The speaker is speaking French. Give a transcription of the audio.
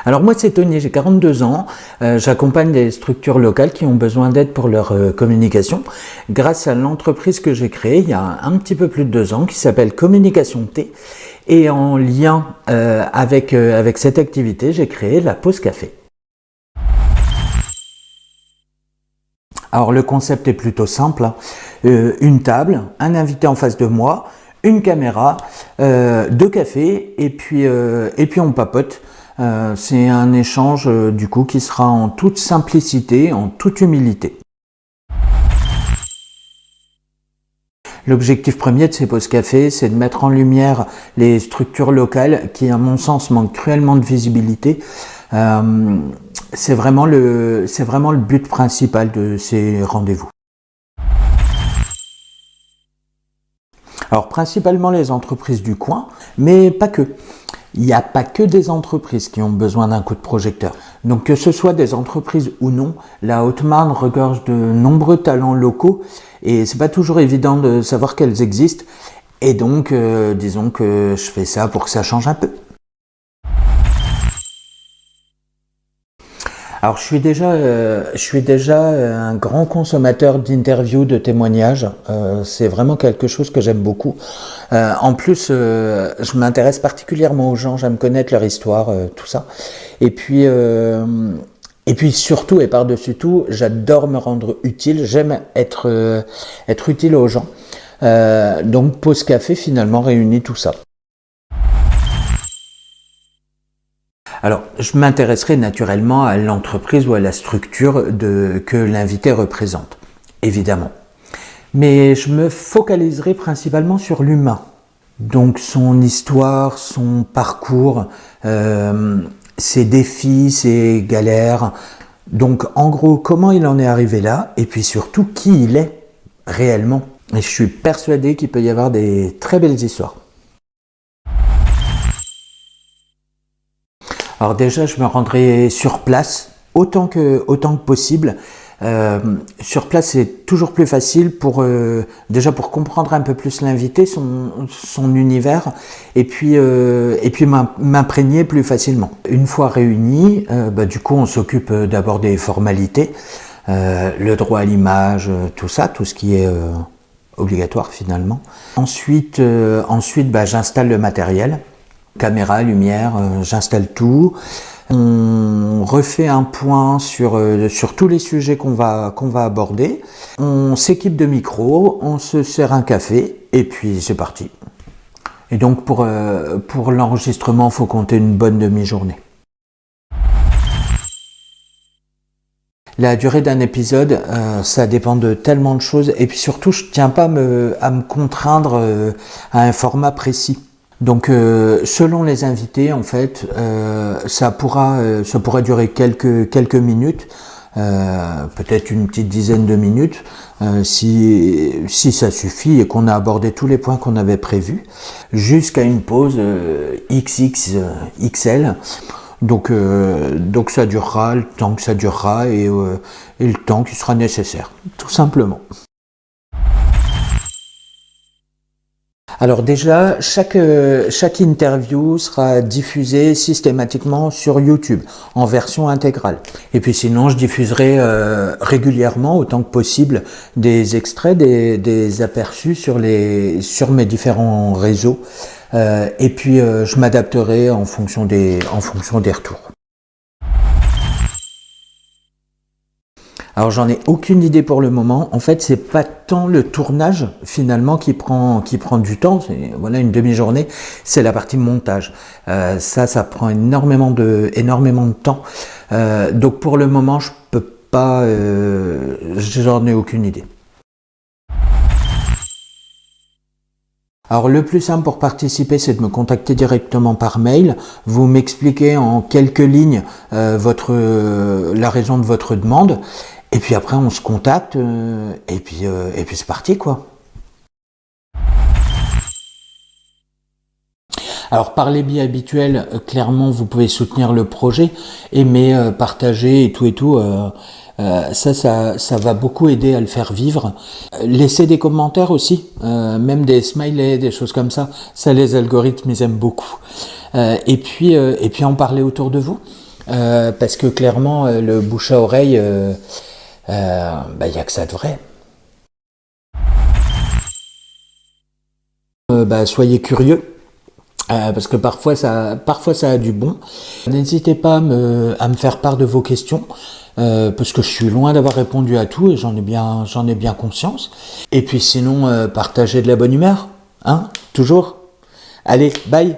Alors moi c'est Tony, j'ai 42 ans, j'accompagne des structures locales qui ont besoin d'aide pour leur communication grâce à l'entreprise que j'ai créée il y a un petit peu plus de 2 ans qui s'appelle Communication T, et en lien avec cette activité j'ai créé la pause café. Alors le concept est plutôt simple, une table, un invité en face de moi, une caméra, 2 cafés et puis on papote. C'est un échange du coup qui sera en toute simplicité, en toute humilité. L'objectif premier de ces pauses café, c'est de mettre en lumière les structures locales qui, à mon sens, manquent cruellement de visibilité. C'est vraiment le but principal de ces rendez-vous. Alors principalement les entreprises du coin, mais pas que. Il n'y a pas que des entreprises qui ont besoin d'un coup de projecteur. Donc que ce soit des entreprises ou non, la Haute-Marne regorge de nombreux talents locaux et c'est pas toujours évident de savoir qu'elles existent. Et donc disons que je fais ça pour que ça change un peu. Alors je suis déjà un grand consommateur d'interviews, de témoignages. C'est vraiment quelque chose que j'aime beaucoup. En plus, je m'intéresse particulièrement aux gens. J'aime connaître leur histoire, tout ça. Et puis surtout et par-dessus tout, j'adore me rendre utile. J'aime être utile aux gens. Donc Pause Café finalement réunit tout ça. Alors, je m'intéresserai naturellement à l'entreprise ou à la structure que l'invité représente, évidemment. Mais je me focaliserai principalement sur l'humain. Donc son histoire, son parcours, ses défis, ses galères. Donc en gros, comment il en est arrivé là, et puis surtout qui il est réellement. Et je suis persuadé qu'il peut y avoir des très belles histoires. Alors déjà, je me rendrai sur place autant que possible. Sur place, c'est toujours plus facile déjà pour comprendre un peu plus l'invité, son univers, et puis m'imprégner plus facilement. Une fois réunis, du coup, on s'occupe d'abord des formalités, le droit à l'image, tout ce qui est obligatoire finalement. Ensuite, j'installe le matériel. Caméra, lumière, j'installe tout. On refait un point sur tous les sujets qu'on va aborder. On s'équipe de micros, on se sert un café et puis c'est parti. Et donc pour l'enregistrement, il faut compter une bonne demi-journée. La durée d'un épisode, ça dépend de tellement de choses et puis surtout, je ne tiens pas à me contraindre à un format précis. Donc selon les invités, en fait, ça pourra durer quelques minutes, peut-être une petite dizaine de minutes, si ça suffit et qu'on a abordé tous les points qu'on avait prévus, jusqu'à une pause XXXL. Donc ça durera le temps que ça durera et le temps qui sera nécessaire, tout simplement. Alors déjà, chaque interview sera diffusée systématiquement sur YouTube en version intégrale. Et puis sinon, je diffuserai régulièrement, autant que possible, des extraits, des aperçus sur mes différents réseaux. Et puis je m'adapterai en fonction des retours. Alors j'en ai aucune idée pour le moment. En fait, c'est pas tant le tournage finalement qui prend du temps. Voilà, une demi-journée. C'est la partie montage. Ça prend énormément de temps. Donc pour le moment, je peux pas. J'en ai aucune idée. Alors le plus simple pour participer, c'est de me contacter directement par mail. Vous m'expliquez en quelques lignes la raison de votre demande. Et puis après, on se contacte et puis c'est parti, quoi. Alors par les biais habituels, clairement, vous pouvez soutenir le projet, aimer, partager et tout. Ça va beaucoup aider à le faire vivre. Laissez des commentaires aussi, même des smileys, des choses comme ça. Ça, les algorithmes, ils aiment beaucoup. Et puis en parler autour de vous. parce que clairement, le bouche à oreille, y a que ça de vrai. Soyez curieux. Parce que parfois ça a du bon. N'hésitez pas à me faire part de vos questions, parce que je suis loin d'avoir répondu à tout et j'en ai bien conscience. Et puis sinon, partagez de la bonne humeur, hein, toujours. Allez, bye.